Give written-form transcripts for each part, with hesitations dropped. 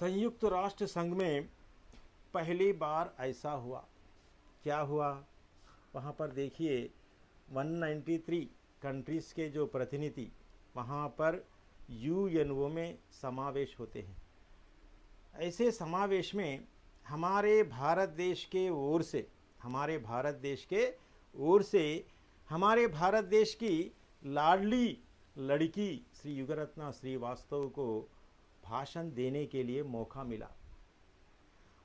संयुक्त राष्ट्र संघ में पहली बार ऐसा हुआ। क्या हुआ? वहाँ पर देखिए 193 कंट्रीज़ के जो प्रतिनिधि वहाँ पर यूएनओ में समावेश होते हैं। ऐसे समावेश में हमारे भारत देश के ओर से हमारे भारत देश की लाडली लड़की श्री युगरत्ना श्रीवास्तव को भाषण देने के लिए मौका मिला।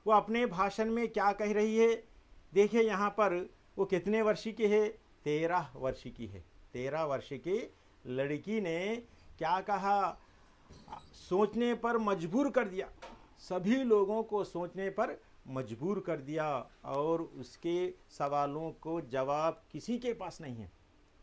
वो अपने भाषण में क्या कह रही है? देखिए यहाँ पर वो कितने वर्ष की है? 13 वर्ष की है। 13 वर्ष की लड़की ने क्या कहा? सोचने पर मजबूर कर दिया, सभी लोगों को सोचने पर मजबूर कर दिया। और उसके सवालों को जवाब किसी के पास नहीं है।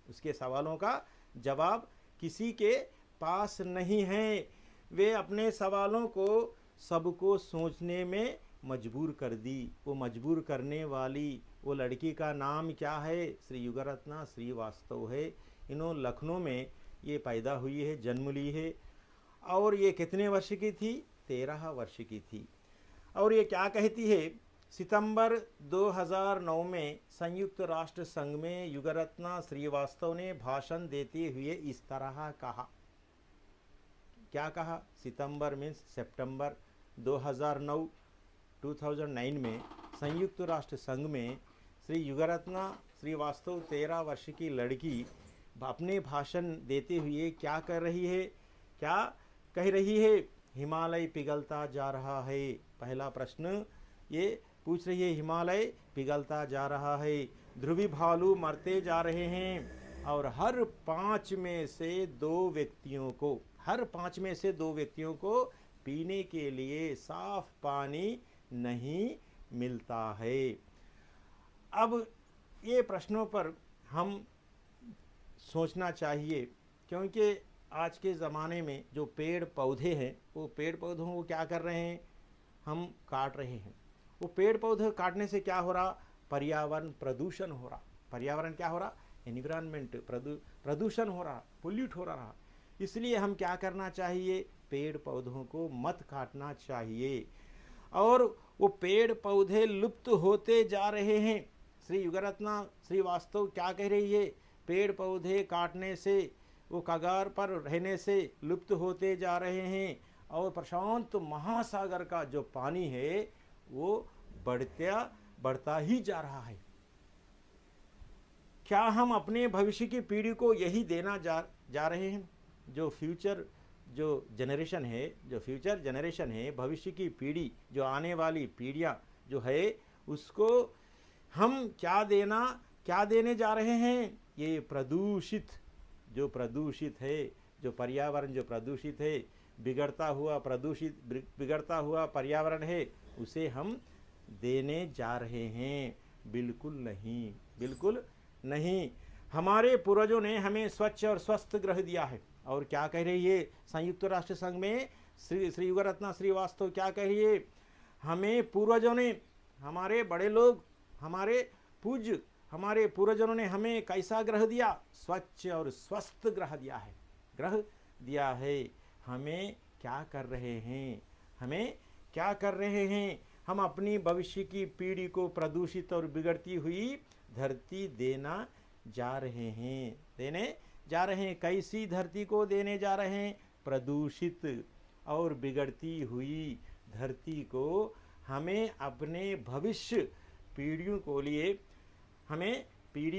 उसके सवालों का जवाब किसी के पास नहीं है। वे अपने सवालों को सबको सोचने में मजबूर कर दी। वो मजबूर करने वाली वो लड़की का नाम क्या है? श्री युगरत्ना श्रीवास्तव है। इन्होंने लखनऊ में ये पैदा हुई है, जन्म ली है। और ये कितने वर्ष की थी? 13 वर्ष की थी। और ये क्या कहती है? सितंबर 2009 में संयुक्त राष्ट्र संघ में युगरत्ना श्रीवास्तव ने भाषण देते हुए इस तरह कहा। क्या कहा? सितंबर मीन्स सितंबर 2009 में संयुक्त राष्ट्र संघ में श्री युगरत्ना श्रीवास्तव 13 वर्ष की लड़की अपने भाषण देते हुए क्या कर रही है? क्या कह रही है? हिमालय पिघलता जा रहा है। पहला प्रश्न ये पूछ रही है, हिमालय पिघलता जा रहा है, ध्रुवी भालू मरते जा रहे हैं, और हर 5 में से 2 व्यक्तियों को पीने के लिए साफ पानी नहीं मिलता है। अब ये प्रश्नों पर हम सोचना चाहिए, क्योंकि आज के ज़माने में जो पेड़ पौधे हैं वो पेड़ पौधों को क्या कर रहे हैं? हम काट रहे हैं। वो पेड़ पौधे काटने से क्या हो रहा? पर्यावरण प्रदूषण हो रहा। पर्यावरण क्या हो रहा? एनवायरनमेंट प्रदूषण हो रहा, पोल्यूट हो रहा। इसलिए हम क्या करना चाहिए? पेड़ पौधों को मत काटना चाहिए। और वो पेड़ पौधे लुप्त होते जा रहे हैं। श्री युगरत्ना श्रीवास्तव क्या कह रही है? पेड़ पौधे काटने से, वो कगार पर रहने से लुप्त होते जा रहे हैं। और प्रशांत महासागर का जो पानी है वो बढ़ता ही जा रहा है। क्या हम अपने भविष्य की पीढ़ी को यही देना जा रहे हैं? जो फ्यूचर जनरेशन है, भविष्य की पीढ़ी, जो आने वाली पीढ़ियाँ जो है, उसको हम क्या देने जा रहे हैं? ये प्रदूषित है, जो पर्यावरण जो प्रदूषित है, बिगड़ता हुआ पर्यावरण है, उसे हम देने जा रहे हैं? बिल्कुल नहीं। हमारे पूर्वजों ने हमें स्वच्छ और स्वस्थ ग्रह दिया है। और क्या कह रही है संयुक्त राष्ट्र संघ में श्री युगरत्ना श्रीवास्तव? क्या कह रही है? हमें पूर्वजों ने, हमारे बड़े लोग, हमारे पूर्वजों ने हमें कैसा ग्रह दिया? स्वच्छ और स्वस्थ ग्रह दिया है। हमें क्या कर रहे हैं? हम अपनी भविष्य की पीढ़ी को प्रदूषित और बिगड़ती हुई धरती देने जा रहे हैं। कैसी धरती को देने जा रहे हैं? प्रदूषित और बिगड़ती हुई धरती को हमें अपने भविष्य पीढ़ी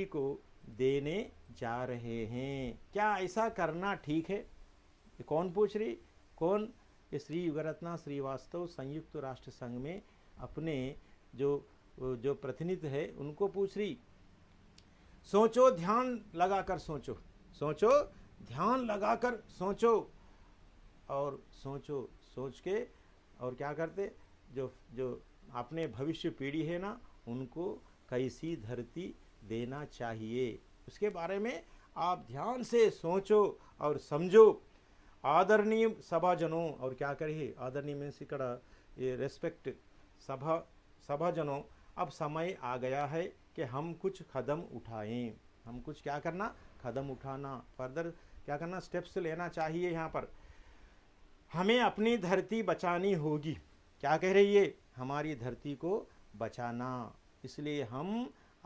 को देने जा रहे हैं। क्या ऐसा करना ठीक है? ये कौन पूछ रही? कौन? ये श्री युगरत्ना श्रीवास्तव संयुक्त राष्ट्र संघ में अपने जो प्रतिनिधि है उनको पूछ रही। सोचो, ध्यान लगाकर सोचो, और सोच के और क्या करते? जो अपने भविष्य पीढ़ी है ना, उनको कैसी धरती देना चाहिए, उसके बारे में आप ध्यान से सोचो और समझो। आदरणीय सभाजनों, और क्या करिए? आदरणीय मीन्स इकड़ ये रेस्पेक्ट सभाजनों, अब समय आ गया है कि हम कुछ कदम उठाएं। हम कुछ क्या करना? कदम उठाना, फर्दर क्या करना? स्टेप्स लेना चाहिए। यहाँ पर हमें अपनी धरती बचानी होगी। क्या कह रही है? हमारी धरती को बचाना, इसलिए हम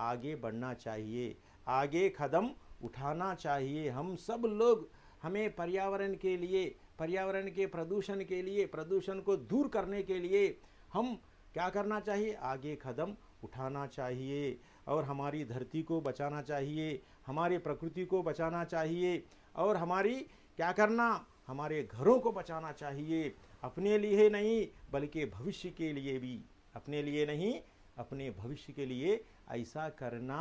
आगे बढ़ना चाहिए, आगे कदम उठाना चाहिए। हम सब लोग, हमें पर्यावरण के लिए, पर्यावरण के प्रदूषण के लिए, प्रदूषण को दूर करने के लिए हम क्या करना चाहिए? आगे कदम उठाना चाहिए और हमारी धरती को बचाना चाहिए, हमारे प्रकृति को बचाना चाहिए और हमारी क्या करना? हमारे घरों को बचाना चाहिए। अपने लिए नहीं बल्कि भविष्य के लिए भी, अपने लिए नहीं अपने भविष्य के लिए ऐसा करना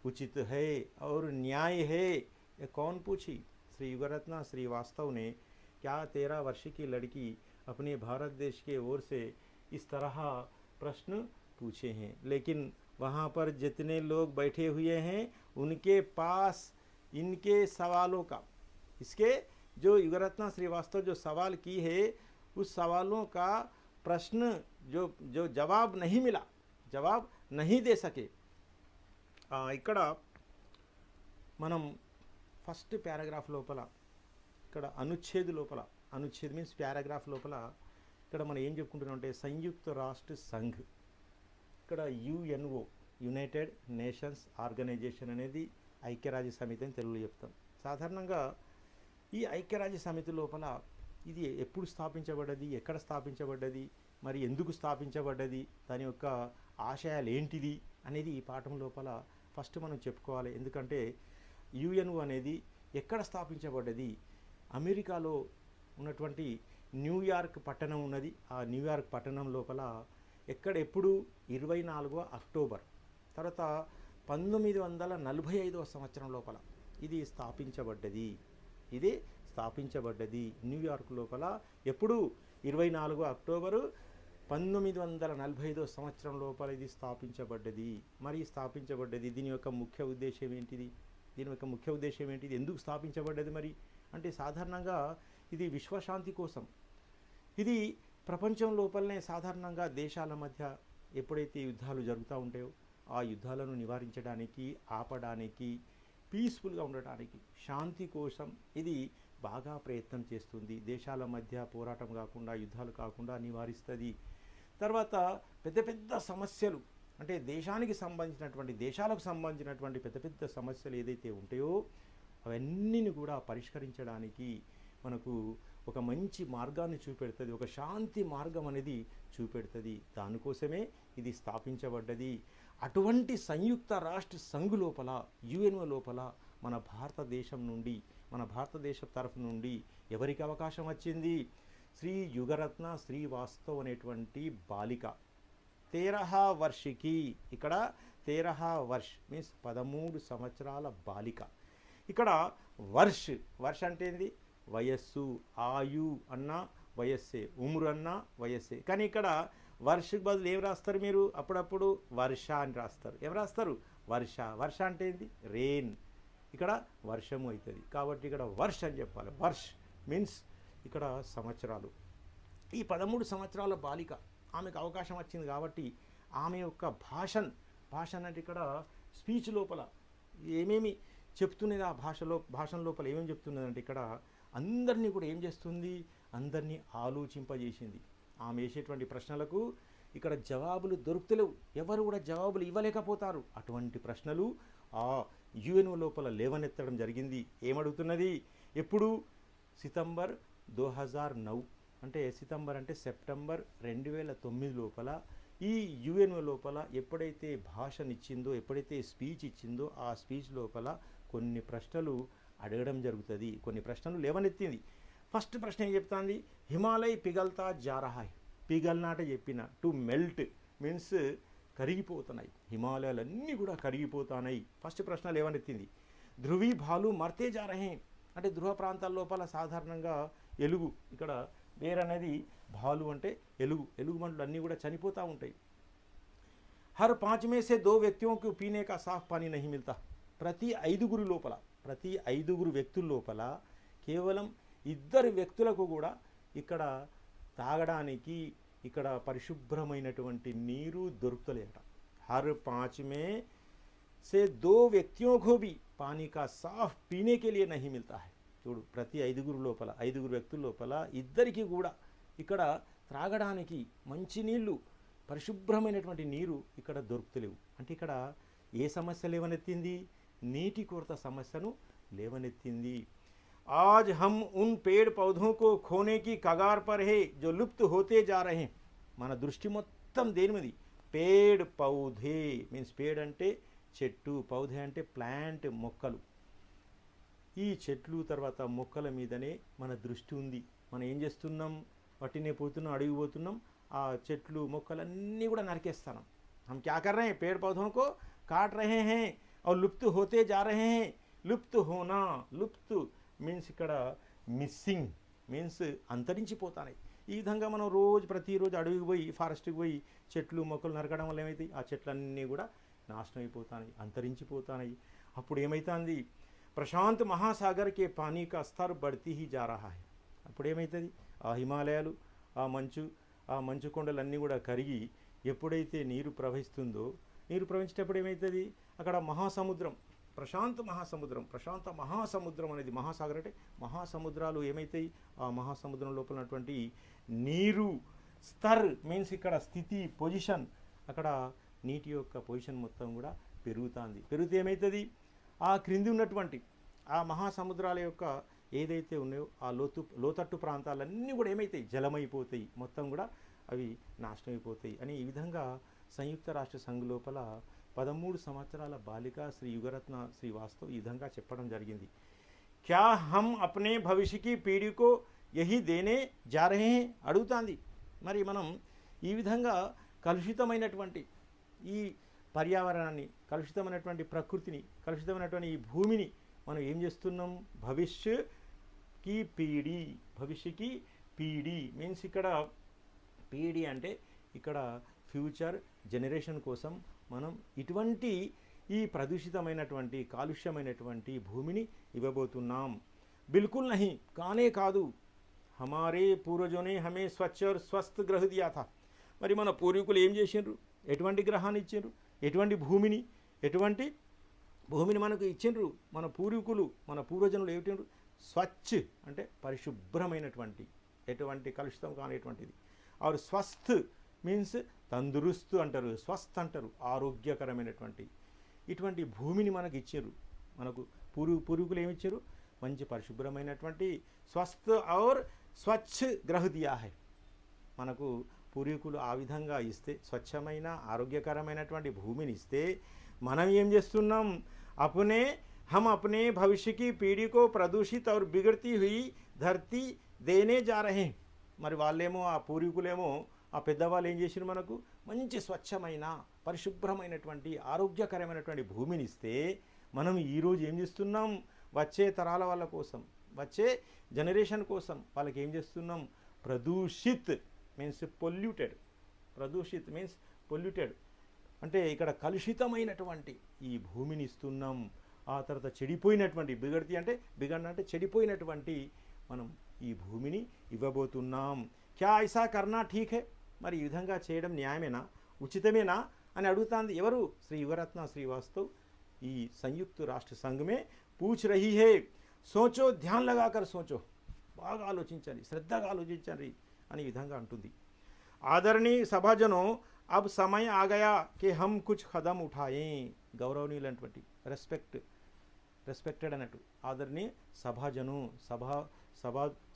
उचित है और न्याय है। ये कौन पूछी? श्री युगरत्ना श्रीवास्तव ने। क्या 13 वर्ष की लड़की अपने भारत देश के ओर से इस तरह प्रश्न पूछे हैं, लेकिन वहाँ पर जितने लोग बैठे हुए हैं उनके पास इनके सवालों का, इसके जो युगरत्ना श्रीवास्तव जो सवाल की है उस सवालों का प्रश्न जो जवाब नहीं मिला, जवाब नहीं दे सके। ఇక్కడ మనం ఫస్ట్ పారాగ్రాఫ్ లోపల, ఇక్కడ అనుచ్ఛేద్ లోపల, అనుచ్ఛేద్ మీన్స్ పారాగ్రాఫ్ లోపల ఇక్కడ మనం ఏం చెప్పుకుంటున్నాం అంటే సంయుక్త రాష్ట్ర సంఘ్, ఇక్కడ యుఎన్ఓ యునైటెడ్ నేషన్స్ ఆర్గనైజేషన్ అనేది ఐక్యరాజ్య సమితి అని తెలుగులో చెప్తాం. సాధారణంగా ఈ ఐక్యరాజ్య సమితి లోపల ఇది ఎప్పుడు స్థాపించబడ్డది, ఎక్కడ స్థాపించబడ్డది, మరి ఎందుకు స్థాపించబడ్డది, దాని యొక్క ఆశయాలు ఏంటిది అనేది ఈ పాఠం లోపల ఫస్ట్ మనం చెప్పుకోవాలి. ఎందుకంటే యుఎన్ఓ అనేది ఎక్కడ స్థాపించబడ్డది? అమెరికాలో ఉన్నటువంటి న్యూయార్క్ పట్టణం ఉన్నది. ఆ న్యూయార్క్ పట్టణం లోపల ఎప్పుడు 24 అక్టోబర్ తర్వాత 1945వ సంవత్సరం లోపల ఇది స్థాపించబడ్డది. ఇది స్థాపించబడ్డది న్యూయార్క్ లోపల ఎప్పుడు 24 అక్టోబరు 1945వ సంవత్సరం లోపల ఇది స్థాపించబడ్డది. మరి స్థాపించబడ్డది దీని యొక్క ముఖ్య ఉద్దేశం ఏంటిది? దీని యొక్క ముఖ్య ఉద్దేశం ఏంటిది? ఎందుకు స్థాపించబడ్డది? మరి అంటే సాధారణంగా ఇది విశ్వశాంతి కోసం. ఇది ప్రపంచం లోపలనే సాధారణంగా దేశాల మధ్య ఎప్పుడైతే యుద్ధాలు జరుగుతూ ఉంటాయో ఆ యుద్ధాలను నివారించడానికి, ఆపడానికి, పీస్ఫుల్గా ఉండటానికి, శాంతి కోసం ఇది బాగా ప్రయత్నం చేస్తుంది. దేశాల మధ్య పోరాటం కాకుండా, యుద్ధాలు కాకుండా నివారిస్తుంది. తర్వాత పెద్ద పెద్ద సమస్యలు, అంటే దేశానికి సంబంధించినటువంటి, దేశాలకు సంబంధించినటువంటి పెద్ద పెద్ద సమస్యలు ఏదైతే ఉంటాయో అవన్నీ కూడా పరిష్కరించడానికి మనకు ఒక మంచి మార్గాన్ని చూపెడుతుంది, ఒక శాంతి మార్గం అనేది చూపెడుతుంది. దానికోసమే ఇది స్థాపించబడ్డది. అటువంటి సంయుక్త రాష్ట్ర సంఘ్ లోపల, యుఎన్ఓ లోపల మన భారతదేశం నుండి, మన భారతదేశ తరఫు నుండి ఎవరికి అవకాశం వచ్చింది? శ్రీ యుగరత్న శ్రీవాస్తవ్ అనేటువంటి బాలిక 13 వర్షకి, ఇక్కడ 13 వర్ష్ మీన్స్ 13 సంవత్సరాల బాలిక. ఇక్కడ వర్ష్, వర్ష్ అంటే ఏంది? వయస్సు. ఆయు అన్న వయస్సే, ఉమ్రు అన్న వయస్సే. కానీ ఇక్కడ వర్షకు బదులు ఏం రాస్తారు మీరు? అప్పుడప్పుడు వర్ష అని రాస్తారు. ఏం రాస్తారు? వర్ష. వర్ష అంటే ఏంది? రెయిన్. ఇక్కడ వర్షము అవుతుంది కాబట్టి ఇక్కడ వర్ష్ అని చెప్పాలి. వర్ష్ మీన్స్ ఇక్కడ సంవత్సరాలు. ఈ 13 సంవత్సరాల బాలిక, ఆమెకు అవకాశం వచ్చింది కాబట్టి ఆమె యొక్క భాషన్ అంటే ఇక్కడ స్పీచ్ లోపల ఏమేమి చెప్తున్నది, ఆ భాషణ లోపల ఏమేమి చెప్తున్నదంటే ఇక్కడ అందరినీ కూడా ఏం చేస్తుంది? అందరినీ ఆలోచింపజేసింది. ఆమె వేసేటువంటి ప్రశ్నలకు ఇక్కడ జవాబులు దొరుకుతలేవు, ఎవరు కూడా జవాబులు ఇవ్వలేకపోతారు. అటువంటి ప్రశ్నలు ఆ యుఎన్ఓ లోపల లేవనెత్తడం జరిగింది. ఏమడుగుతున్నది? ఎప్పుడు? సితంబర్ 2009 అంటే సితంబర్ అంటే సెప్టెంబర్ 2009 లోపల ఈ యుఎన్ఓ లోపల ఎప్పుడైతే భాషనిచ్చిందో, ఎప్పుడైతే స్పీచ్ ఇచ్చిందో ఆ స్పీచ్ లోపల కొన్ని ప్రశ్నలు అడగడం జరుగుతుంది, కొన్ని ప్రశ్నలు లేవనెత్తింది. ఫస్ట్ ప్రశ్న ఏం చెప్తాంది? హిమాలయ్ పిగల్తా జారహాయ్. పిగల్నాట చెప్పిన, టు మెల్ట్ మీన్స్ కరిగిపోతున్నాయి, హిమాలయాలన్నీ కూడా కరిగిపోతున్నాయి. ఫస్ట్ ప్రశ్న లేవనెత్తింది. ధృవీ భాలు మర్తే జారహే అంటే ధ్రువ ప్రాంతాల లోపల సాధారణంగా ఎలుగు, ఇక్కడ వేర్ అనేది భాలు అంటే ఎలుగు, ఎలుగుబంట్లు అన్నీ కూడా చనిపోతూ ఉంటాయి. హర్ 5 में से 2 व्यक्तियों को पीने का साफ पानी नहीं मिलता. ప్రతి 5 వ్యక్తుల లోపల కేవలం 2 వ్యక్తులకు కూడా ఇక్కడ తాగడానికి ఇక్కడ పరిశుభ్రమైనటువంటి నీరు దొరుకుతలేట. हर 5 में से 2 व्यक्तियों को भी पानी का साफ पीने के लिए नहीं मिलता है. చూడు ప్రతి ఐదుగురు వ్యక్తుల లోపల ఇద్దరికి కూడా ఇక్కడ త్రాగడానికి మంచినీళ్ళు పరిశుభ్రమైనటువంటి నీరు ఇక్కడ దొరుకుతలేవు. అంటే ఇక్కడ ఏ సమస్య లేవనెత్తింది? నీటి కొరత సమస్యను లేవనెత్తింది. आज हम उन पेड़ पौधों को खोने की कगार पर है जो लुप्त होते जा रहे हैं. మన దృష్టి మొత్తం దేని మీద? పేడ్ పౌధే మీన్స్ పేడ్ అంటే చెట్టు, పౌధే అంటే ప్లాంట్ మొక్కలు. ఈ చెట్లు తర్వాత మొక్కల మీదనే మన దృష్టి ఉంది. మనం ఏం చేస్తున్నాం? వాటినే పోతున్నాం, అడిగిపోతున్నాం, ఆ చెట్లు మొక్కలన్నీ కూడా నరికేస్తాం. हम क्या कर रहे हैं? पेड़ पौधों को काट रहे हैं और लुप्त होते जा रहे हैं. लुप्त होना, लुप्त మీన్స్ ఇక్కడ మిస్సింగ్ మీన్స్ అంతరించిపోతాయి. ఈ విధంగా మనం ప్రతిరోజు అడవికి పోయి ఫారెస్ట్కి పోయి చెట్లు మొక్కలు నరకడం వల్ల ఏమవుతాయి? ఆ చెట్లన్నీ కూడా నాశనం అయిపోతాయి, అంతరించిపోతాయి. అప్పుడు ఏమవుతుంది? ప్రశాంత్ మహాసాగర్ కే పానీ కా స్తర్ బఢతీ హీ జా రహా హై. అప్పుడు ఏమవుతుంది? ఆ హిమాలయాలు, ఆ మంచు కొండలన్నీ కూడా కరిగి ఎప్పుడైతే నీరు ప్రవహిస్తుందో, నీరు ప్రవహించేటప్పుడు ఏమవుతుంది? అక్కడ మహాసముద్రం, ప్రశాంత మహాసముద్రం అనేది, మహాసాగర్ అంటే మహాసముద్రాలు ఏమవుతాయి? ఆ మహాసముద్రం లోపల ఉన్నటువంటి నీరు స్తర్ మీన్స్ ఇక్కడ స్థితి, పొజిషన్, అక్కడ నీటి యొక్క పొజిషన్ మొత్తం కూడా పెరుగుతుంది. పెరిగితే ఏమవుతుంది? ఆ క్రింది ఉన్నటువంటి ఆ మహాసముద్రాల యొక్క ఏదైతే ఉన్నాయో ఆ లోతట్టు ప్రాంతాలన్నీ కూడా ఏమవుతాయి? జలమైపోతాయి, మొత్తం కూడా అవి నాశనం అయిపోతాయి అని. ఈ విధంగా సంయుక్త రాష్ట్ర సంఘ లోపల 13 సంవత్సరాల బాలిక శ్రీ యుగరత్న శ్రీవాస్తవ్ ఈ విధంగా చెప్పడం జరిగింది. క్యా హమ్ అప్నే భవిష్యకి పీడికో యహి దేనే జా రహే హై అడుగుతాంది. మరి మనం ఈ విధంగా కలుషితమైనటువంటి ఈ పర్యావరణాన్ని, కలుషితమైనటువంటి ప్రకృతిని, కలుషితమైనటువంటి ఈ భూమిని మనం ఏం చేస్తున్నాం? భవిష్యకి పీడి మీన్స్ ఇక్కడ పీడి అంటే ఇక్కడ ఫ్యూచర్ జనరేషన్ కోసం మనం ఇటువంటి ఈ ప్రదూషితమైనటువంటి కాలుష్యమైనటువంటి భూమిని ఇవ్వబోతున్నాం. బిల్కుల్ నహీ, కానే కాదు. హమారే పూర్వజోనే హమే స్వచ్ఛ और స్వస్థ గ్రహ దియా థా. మరి మన పూర్వీకులు ఏం చేసిండ్రు? ఎటువంటి గ్రహాన్ని ఇచ్చిండ్రు? ఎటువంటి భూమిని మనకు ఇచ్చిండ్రు? మన పూర్వజనులు ఏమిటిండ్రు? స్వచ్ఛ అంటే పరిశుభ్రమైనటువంటి, ఎటువంటి కలుషితం కానిటువంటిది. और స్వస్థ మీన్స్ తందురుస్తు అంటారు, స్వస్థ అంటారు, ఆరోగ్యకరమైనటువంటి ఇటువంటి భూమిని మనకు ఇచ్చారు. మనకు పూర్వీకులు ఏమి ఇచ్చారు? మంచి పరిశుభ్రమైనటువంటి స్వస్థ ఔర్ స్వచ్ఛ గ్రహ దియా హై. మనకు పూర్వీకులు ఆ విధంగా ఇస్తే, స్వచ్ఛమైన ఆరోగ్యకరమైనటువంటి భూమిని ఇస్తే మనం ఏం చేస్తున్నాం? हम अपने भविष्य की पीढ़ी को प्रदूषित और बिगड़ती हुई धरती देने जा रहे हैं. మరి వాళ్ళేమో ఆ పూర్వీకులేమో ఆ పెద్దవాళ్ళు ఏం చేసిరు? మనకు మంచి స్వచ్ఛమైన పరిశుభ్రమైనటువంటి ఆరోగ్యకరమైనటువంటి భూమిని ఇస్తే మనం ఈరోజు ఏం చేస్తున్నాం? వచ్చే తరాల వాళ్ళ కోసం, వచ్చే జనరేషన్ కోసం వాళ్ళకి ఏం చేస్తున్నాం? ప్రదూషిత్ మీన్స్ పొల్యూటెడ్, ప్రదూషిత్ మీన్స్ పొల్యూటెడ్ అంటే ఇక్కడ కలుషితమైనటువంటి ఈ భూమిని ఇస్తున్నాం. ఆ తర్వాత చెడిపోయినటువంటి, బిగడన అంటే చెడిపోయినటువంటి మనం ఈ భూమిని ఇవ్వబోతున్నాం. క్యా ఐసా కర్నా ఠీక్ హై? మరి ఈ విధంగా చేయడం న్యాయమేనా, ఉచితమేనా అని అడుగుతాంది. ఎవరు? శ్రీ యుగరత్న శ్రీవాస్తవ్ ఈ సంయుక్త రాష్ట్ర సంఘమే పూछ रही है. సోచో ధ్యాన్ లగాకర్ సోచో, బాగా ఆలోచించాలి, శ్రద్ధగా ఆలోచించాలి అని ఈ విధంగా అంటుంది. ఆదరణీయ సభాజనో अब समय आ गया कि हम कुछ कदम उठाएं. గౌరవనీయులైనటువంటి రెస్పెక్టెడ్ అన్నట్టు ఆదరణీయ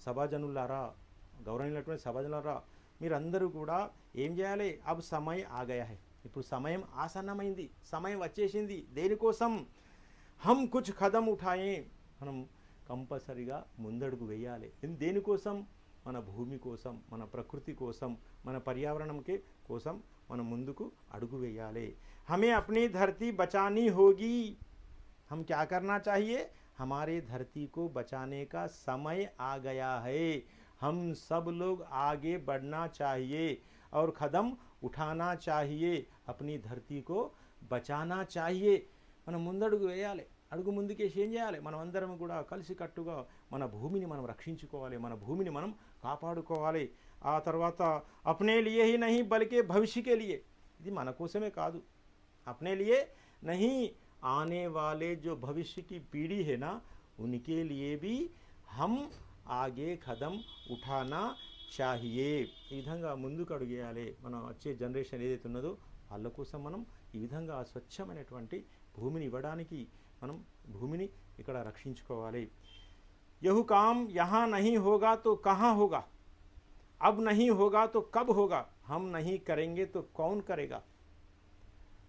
సభాజనులారా, గౌరవనీయులైనటువంటి సభాజనులారా, మీరందరూ కూడా ఏం చేయాలి? అబ్ సమయ ఆగయా హై, ఇప్పుడు సమయం ఆసన్నమైంది, సమయం వచ్చేసింది. దేనికోసం? హమ్ కుచ్ కదం ఉఠాయే, మనం కంపల్సరిగా ముందడుగు వేయాలి. దేనికోసం? మన భూమి కోసం, మన ప్రకృతి కోసం, మన పర్యావరణంకి కోసం మనం ముందుకు అడుగు వేయాలి. हमें अपनी धरती बचानी होगी. हम क्या करना चाहिए? हमारे धरती को बचाने का समय आ गया है. हम सब लोग आगे बढ़ना चाहिए और कदम उठाना चाहिए. अपनी धरती को बचाना चाहिए. మనం ముందడుగు వేయాలి. అడుగు ముందుకేసి ఏం చేయాలి? మనం అందరం కూడా కలిసికట్టుగా మన భూమిని మనం రక్షించుకోవాలి, మన భూమిని మనం కాపాడుకోవాలి. ఆ తర్వాత అప్నే లియే హీ నహీ బల్కే భవిష్య కే లియే, ఇది మన కోసమే కాదు, అప్నే లియే నహీ ఆనే వాలే జో భవిష్య కి పీढ़ी है ना, उनके लिए भी हम आगे कदम उठाना चाहिए ఈ విధంగా ముందుకు అడుగేయాలి మనం వచ్చే జనరేషన్ ఏదైతే ఉన్నదో వాళ్ళ కోసం మనం ఈ విధంగా స్వచ్ఛమైనటువంటి భూమిని ఇవ్వడానికి మనం భూమిని ఇక్కడ రక్షించుకోవాలి यह काम यहाँ नहीं होगा तो कहाँ होगा अब नहीं होगा तो कब होगा हम नहीं करेंगे तो कौन करेगा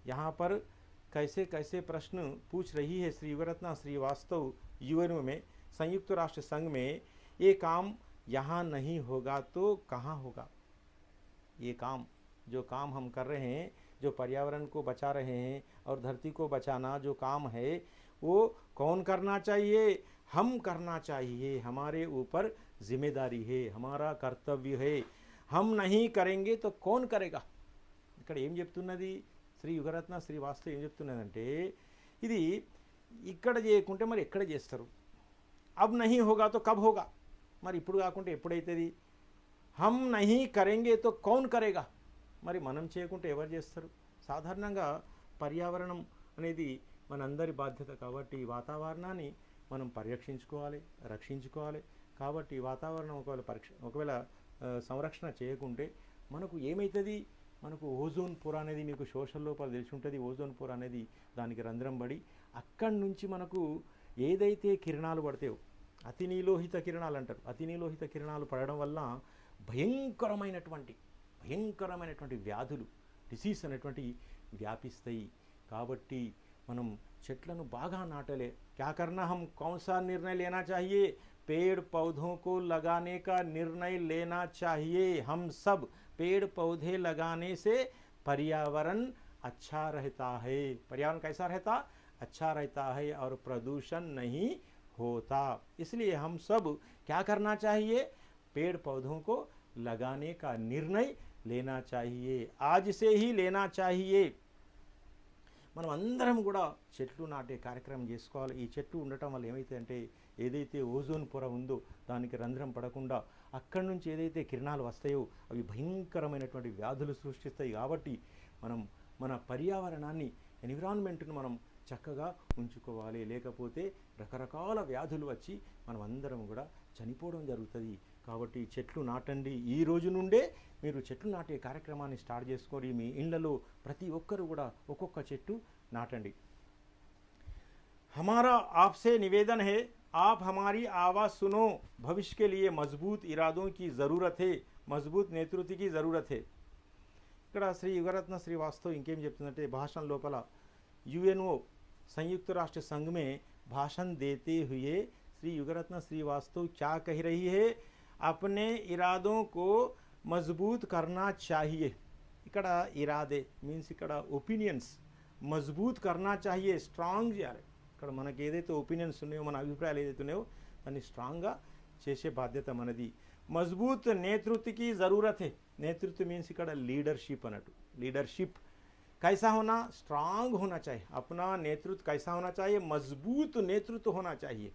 यहाँ पर कैसे कैसे प्रश्न पूछ रही है श्री युगरत्ना श्रीवास्तव यूएनओ में संयुक्त राष्ट्र संघ में ये काम यहाँ नहीं होगा तो कहाँ होगा ये काम जो काम हम कर रहे हैं जो पर्यावरण को बचा रहे हैं और धरती को बचाना जो काम है वो कौन करना चाहिए हम करना चाहिए हमारे ऊपर जिम्मेदारी है हमारा कर्तव्य है हम नहीं करेंगे तो कौन करेगा ఇక్కడ ఏం చెప్తున్నది శ్రీ యుగరత్న శ్రీవాస్తవ్ ఏం చెప్తున్నదంటే ఇది ఇక్కడ చేయకుంటే మరి ఎక్కడ చేస్తారు अब नहीं होगा तो कब होगा మరి ఇప్పుడు కాకుంటే ఎప్పుడైతది हम नहीं करेंगे तो कौन करेगा మరి మనం చేయకుంటే ఎవరు చేస్తారు సాధారణంగా పర్యావరణం అనేది మనందరి బాధ్యత కాబట్టి వాతావరణాన్ని మనం పరిరక్షించుకోవాలి రక్షించుకోవాలి కాబట్టి వాతావరణం ఒకవేళ సంరక్షణ చేయకుంటే మనకు ఏమవుతుంది మనకు ఓజోన్ పొర అనేది మీకు సోషల్ లోపల తెలిసి ఉంటుంది ఓజోన్ పొర అనేది దానికి రంధ్రం పడి అక్కడి నుంచి మనకు ఏదైతే కిరణాలు పడతాయో అతినీలోహిత కిరణాలు అంటారు అతినీలోహిత కిరణాలు పడడం వల్ల భయంకరమైనటువంటి వ్యాధులు డిసీజ్ అనేటువంటి వ్యాపిస్తాయి కాబట్టి మనం చెట్లను బాగా నాటలే क्या करना हम कौन सा निर्णय लेना चाहिए पेड़ पौधों को लगाने का निर्णय लेना चाहिए हम सब पेड़ पौधे लगाने से पर्यावरण अच्छा रहता है पर्यावरण कैसा रहता अच्छा रहता है और प्रदूषण नहीं होता इसलिए हम सब क्या करना चाहिए पेड़ पौधों को लगाने का निर्णय लेना चाहिए आज से ही लेना चाहिए మనం అందరం కూడా చెట్లు నాటే కార్యక్రమం చేసుకోవాలి ఈ చెట్టు ఉండటం వల్ల ఏమైతుందంటే ఏదైతే ఓజోన్ పొర ఉందో దానికి రంధ్రం పడకుండా అక్కడి నుంచి ఏదైతే కిరణాలు వస్తాయో అవి భయంకరమైనటువంటి వ్యాధులు సృష్టిస్తాయి కాబట్టి మనం మన పర్యావరణాన్ని ఎన్విరాన్మెంట్ను మనం చక్కగా ఉంచుకోవాలి లేకపోతే రకరకాల వ్యాధులు వచ్చి మనం అందరం కూడా చనిపోవడం జరుగుతుంది కాబట్టి చెట్లు నాటండి ఈ రోజు నుండే మీరు చెట్లు నాటే కార్యక్రమాన్ని స్టార్ట్ చేసుకోండి మీ ఇళ్లలో ప్రతి ఒక్కరు కూడా ఒక్కొక్క చెట్టు నాటండి हमारा आपसे निवेदन है आप हमारी आवाज़ सुनो भविष्य के लिए मजबूत इरादों की ज़रूरत है मजबूत नेतृत्व की ज़रूरत है ఇక్కడ శ్రీ యుగరత్న శ్రీవాస్తవ్ ఇంకేం చెప్తుందంటే భాషణ లోపల यूएनओ संयुक्त राष्ट्र संघ में भाषण देते हुए श्री युगरत्न श्रीवास्तव क्या कह रही है अपने इरादों को मजबूत करना चाहिए ఇక్కడ ఇరాదే మీన్స్ ఇక్కడ ఒపీనియన్స్ మజబూత్ కర్నా చాహియే స్ట్రాంగ్ చేయాలి ఇక్కడ మనకి ఏదైతే ఒపీనియన్స్ ఉన్నాయో మన అభిప్రాయాలు ఏదైతే ఉన్నాయో దాన్ని స్ట్రాంగ్గా చేసే బాధ్యత మనది मजबूत नेतृत्व की ज़रूरत है नेतृत्व मीन्स ఇక్కడ लीडरशिप अनटू लीडरशिप कैसा होना स्ट्रांग होना चाहिए अपना नेतृत्व कैसा होना चाहिए मजबूत नेतृत्व होना चाहिए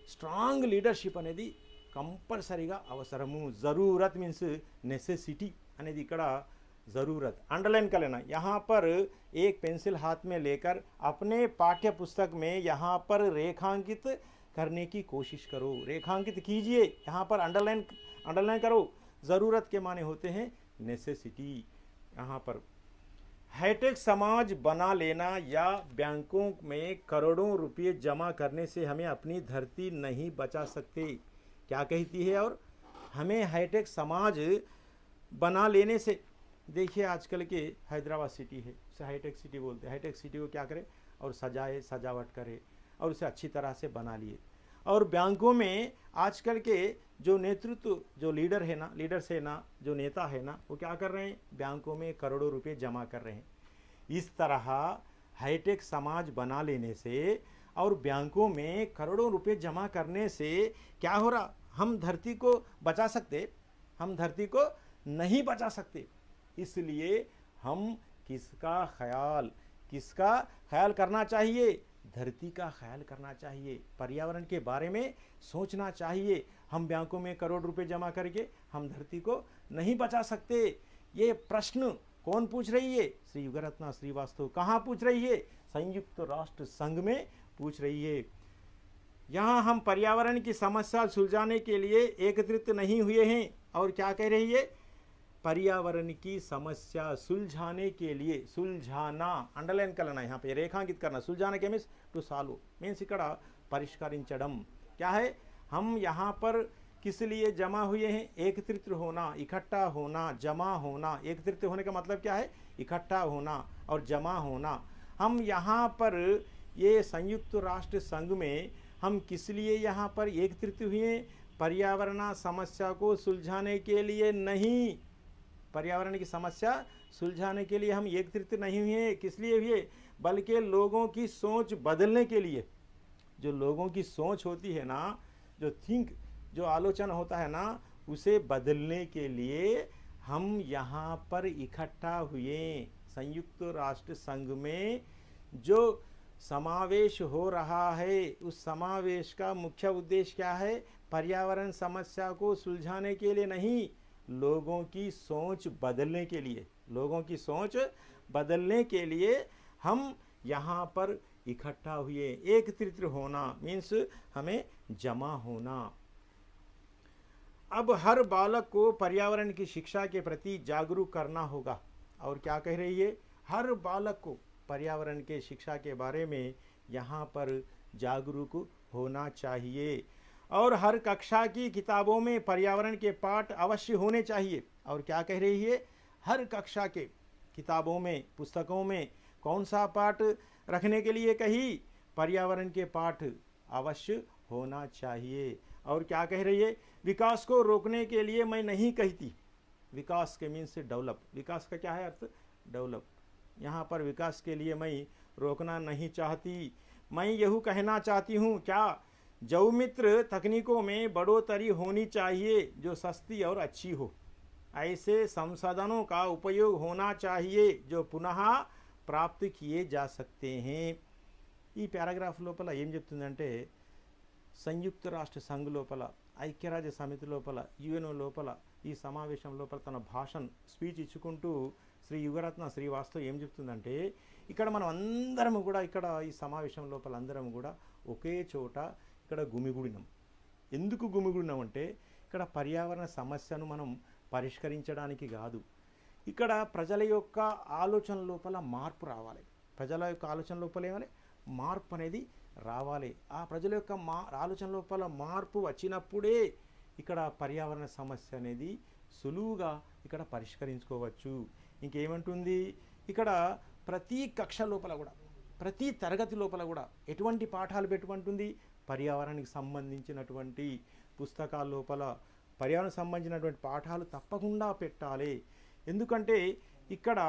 स्ट्रांग लीडरशिप అనేది కంపల్సరీగా అవసరము ज़रूरत मीन्स नेसेसिटी అనేది ఇక్కడ ज़रूरत अंडरलाइन कर लेना यहाँ पर एक पेंसिल हाथ में लेकर अपने पाठ्य पुस्तक में यहाँ पर रेखांकित करने की कोशिश करो रेखांकित कीजिए यहाँ पर अंडरलाइन करो ज़रूरत के माने होते हैं नेसेसिटी यहाँ पर हाईटेक समाज बना लेना या बैंकों में करोड़ों रुपये जमा करने से हमें अपनी धरती नहीं बचा सकते क्या कहती है और हमें हाईटेक समाज बना लेने से देखिए आजकल के हैदराबाद सिटी है उसे हाईटेक सिटी बोलते हैं हाईटेक सिटी को क्या करे और सजाए सजावट करे और उसे अच्छी तरह से बना लिए और बैंकों में आजकल के जो नेतृत्व जो लीडर्स है ना जो नेता है ना वो क्या कर रहे हैं बैंकों में करोड़ों रुपए जमा कर रहे हैं इस तरह हाईटेक समाज बना लेने से और बैंकों में करोड़ों रुपए जमा करने से क्या हो रहा हम धरती को बचा सकते हम धरती को नहीं बचा सकते इसलिए हम किसका ख्याल करना चाहिए धरती का ख्याल करना चाहिए पर्यावरण के बारे में सोचना चाहिए हम बैंकों में करोड़ रुपए जमा करके हम धरती को नहीं बचा सकते ये प्रश्न कौन पूछ रही है श्री युगरत्ना श्रीवास्तव कहाँ पूछ रही है संयुक्त राष्ट्र संघ में पूछ रही है यहाँ हम पर्यावरण की समस्या सुलझाने के लिए एकत्रित नहीं हुए हैं। और क्या कह रही है, पर्यावरण की समस्या सुलझाने के लिए, सुलझाना अंडरलाइन करना, यहाँ पे रेखांकित करना, सुलझाने के मीन्स टू सॉल्व मीन्स ఇక్కడ పరిష్కరించడం क्या है, हम यहाँ पर किस लिए जमा हुए हैं, एकत्रित होना, इकट्ठा होना, जमा होना। एकत्रित होने का मतलब क्या है, इकट्ठा होना और जमा होना। हम यहाँ पर ये संयुक्त राष्ट्र संघ में हम किस लिए यहाँ पर एकत्रित हुए, पर्यावरण समस्या को सुलझाने के लिए नहीं। पर्यावरण की समस्या सुलझाने के लिए हम एकत्रित नहीं हुए, किस लिए हुए, बल्कि लोगों की सोच बदलने के लिए। जो लोगों की सोच होती है ना, जो आलोचना होता है ना, उसे बदलने के लिए हम यहाँ पर इकट्ठा हुए। संयुक्त राष्ट्र संघ में जो समावेश हो रहा है, उस समावेश का मुख्य उद्देश्य क्या है, पर्यावरण समस्या को सुलझाने के लिए नहीं, लोगों की सोच बदलने के लिए। लोगों की सोच बदलने के लिए हम यहाँ पर इकट्ठा हुए। एकत्रित होना मीन्स हमें जमा होना। अब हर बालक को पर्यावरण की शिक्षा के प्रति जागरूक करना होगा। और क्या कह रही है, हर बालक को पर्यावरण के शिक्षा के बारे में यहाँ पर जागरूक होना चाहिए। और हर कक्षा की किताबों में पर्यावरण के पाठ अवश्य होने चाहिए। और क्या कह रही है, हर कक्षा के किताबों में, पुस्तकों में कौन सा पाठ रखने के लिए कही, पर्यावरण के पाठ अवश्य होना चाहिए। और क्या कह रही है, विकास को रोकने के लिए मैं नहीं कहती। विकास के मीन्स डेवलप, विकास का क्या है अर्थ, डेवलप। यहाँ पर विकास के लिए मैं रोकना नहीं चाहती, मैं यही कहना चाहती हूँ क्या, जैवमित्र तकनीकों में बढ़ोतरी होनी चाहिए जो सस्ती और अच्छी हो। ऐसे संसाधनों का उपयोग होना चाहिए जो पुनः प्राप्त किए जा सकते हैं। ఈ పారాగ్రాఫ్ లోపల ఏం చెప్తుందంటే, సంయుక్త రాష్ట్ర సంఘ్ లోపల, ఐక్యరాజ్య సమితి లోపల, యుఎన్ఓ లోపల, ఈ సమావేశం లోపల తన భాషను స్పీచ్ ఇచ్చుకుంటూ శ్రీ యుగరత్న శ్రీవాస్తవ్ ఏం చెప్తుందంటే, ఇక్కడ మనం అందరం కూడా ఇక్కడ ఈ సమావేశం లోపల అందరం కూడా ఒకే చోట ఇక్కడ గుమిగూడినాం. ఎందుకు గుమిగూడినాం అంటే, ఇక్కడ పర్యావరణ సమస్యను మనం పరిష్కరించడానికి కాదు, ఇక్కడ ప్రజల యొక్క ఆలోచన లోపల మార్పు రావాలి. ప్రజల యొక్క ఆలోచన లోపల ఏమని మార్పు అనేది రావాలి. ఆ ప్రజల యొక్క ఆలోచన లోపల మార్పు వచ్చినప్పుడే ఇక్కడ పర్యావరణ సమస్య అనేది సులువుగా ఇక్కడ పరిష్కరించుకోవచ్చు. ఇంకేమంటుంది, ఇక్కడ ప్రతి కక్ష లోపల కూడా, ప్రతి తరగతి లోపల కూడా ఎటువంటి పాఠాలు పెట్టుకుంటుంది, పర్యావరణానికి సంబంధించినటువంటి పుస్తకాల లోపల పర్యావరణ సంబంధించినటువంటి పాఠాలు తప్పకుండా పెట్టాలి. ఎందుకంటే ఇక్కడ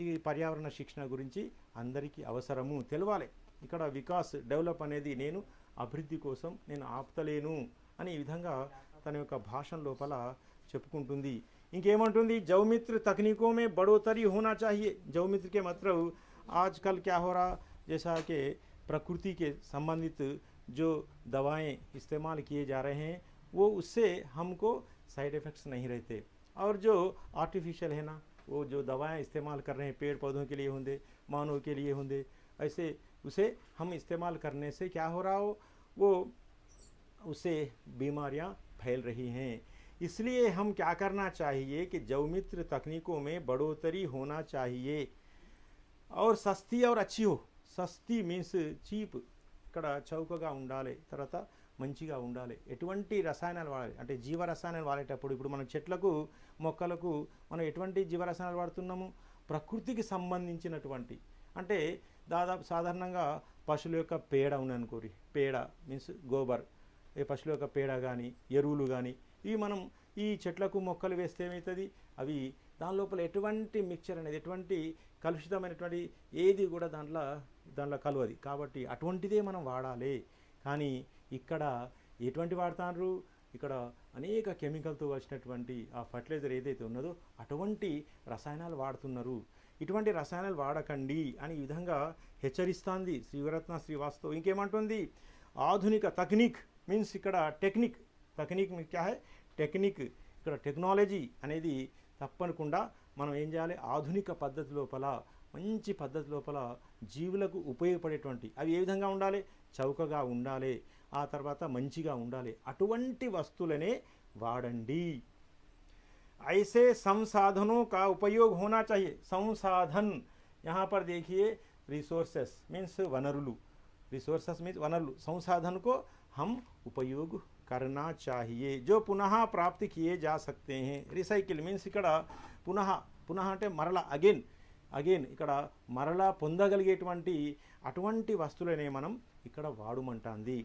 ఈ పర్యావరణ శిక్షణ గురించి అందరికీ అవసరము తెలవాలి. ఇక్కడ వికాస్ డెవలప్ అనేది నేను అభివృద్ధి కోసం నేను ఆపుతలేను అని ఈ విధంగా తన యొక్క భాషణ లోపల చెప్పుకుంటుంది. ఇంకేమంటుంది, जैवमित्र तकनीकों में बढ़ोतरी होना चाहिए. जैवमित्र के मतलब आजकल क्या हो रहा, जैसा कि प्रकृति के संबंधित जो दवाएं इस्तेमाल किए जा रहे हैं वो उससे हमको साइड इफ़ेक्ट्स नहीं रहते. और जो आर्टिफिशियल है ना, वो जो दवाएं इस्तेमाल कर रहे हैं पेड़ पौधों के लिए होंगे, मानव के लिए होंगे, ऐसे उसे हम इस्तेमाल करने से क्या हो रहा हो, वो उससे बीमारियां फैल रही हैं. इसलिए हम क्या करना चाहिए कि जैवमित्र तकनीकों में बढ़ोतरी होना चाहिए और सस्ती और अच्छी हो. सस्ती मीन्स చీప్, ఇక్కడ చౌకగా ఉండాలి, తర్వాత మంచిగా ఉండాలి. ఎటువంటి రసాయనాలు వాడాలి అంటే జీవ రసాయనాలు వాడేటప్పుడు ఇప్పుడు మనం చెట్లకు మొక్కలకు మనం ఎటువంటి జీవ రసాయనాలు వాడుతున్నాము, ప్రకృతికి సంబంధించినటువంటి, అంటే దాదాపు సాధారణంగా పశువుల యొక్క పేడ ఉందనుకోరి, పేడ మీన్స్ గోబర్, ఏ పశువుల యొక్క పేడ కానీ ఎరువులు కానీ ఇవి మనం ఈ చెట్లకు మొక్కలు వేస్తే ఏమవుతుంది, అవి దాని లోపల ఎటువంటి మిక్చర్ అనేది, ఎటువంటి కలుషితమైనటువంటి ఏది కూడా దాంట్లో కలవది. కాబట్టి అటువంటిదే మనం వాడాలి. కానీ ఇక్కడ ఎటువంటి వాడుతున్నారు, ఇక్కడ అనేక కెమికల్తో వచ్చినటువంటి ఆ ఫర్టిలైజర్ ఏదైతే ఉన్నదో అటువంటి రసాయనాలు వాడుతున్నారు. ఇటువంటి రసాయనాలు వాడకండి అని ఈ విధంగా హెచ్చరిస్తుంది శ్రీ యుగరత్న శ్రీవాస్తవ్. ఇంకేమంటుంది, ఆధునిక తక్నిక్ మీన్స్ ఇక్కడ టెక్నిక్, తక్నిక్ క్యా హై, టెక్నిక్, ఇక్కడ టెక్నాలజీ అనేది తప్పకుండా మనం ఏం చేయాలి, ఆధునిక పద్ధతి లోపల, మంచి పద్ధతి లోపల జీవులకు ఉపయోగపడేటువంటి అవి ఏ విధంగా ఉండాలి, చౌకగా ఉండాలి. ఆ తర్వాత మంచిగా ఉండాలి, అటువంటి వస్తువులనే వాడండి। ऐसे संसाधनों का उपयोग होना चाहिए। संसाधन यहाँ पर देखिए रिसोर्सेस मीन्स वनरुलु, रिसोर्सेस मीन्स वनरुलु, संसाधन को हम उपयोग करना चाहिए जो पुनः प्राप्त किए जा सकते हैं। रिसाइकिल मीन्स ఇక్కడ పునః పునః అంటే మరలా అగైన్ అగైన్ ఇక్కడ మరలా పొందగలిగేటువంటి అటువంటి వస్తువులనే మనం ఇక్కడ వాడుమంటాంది।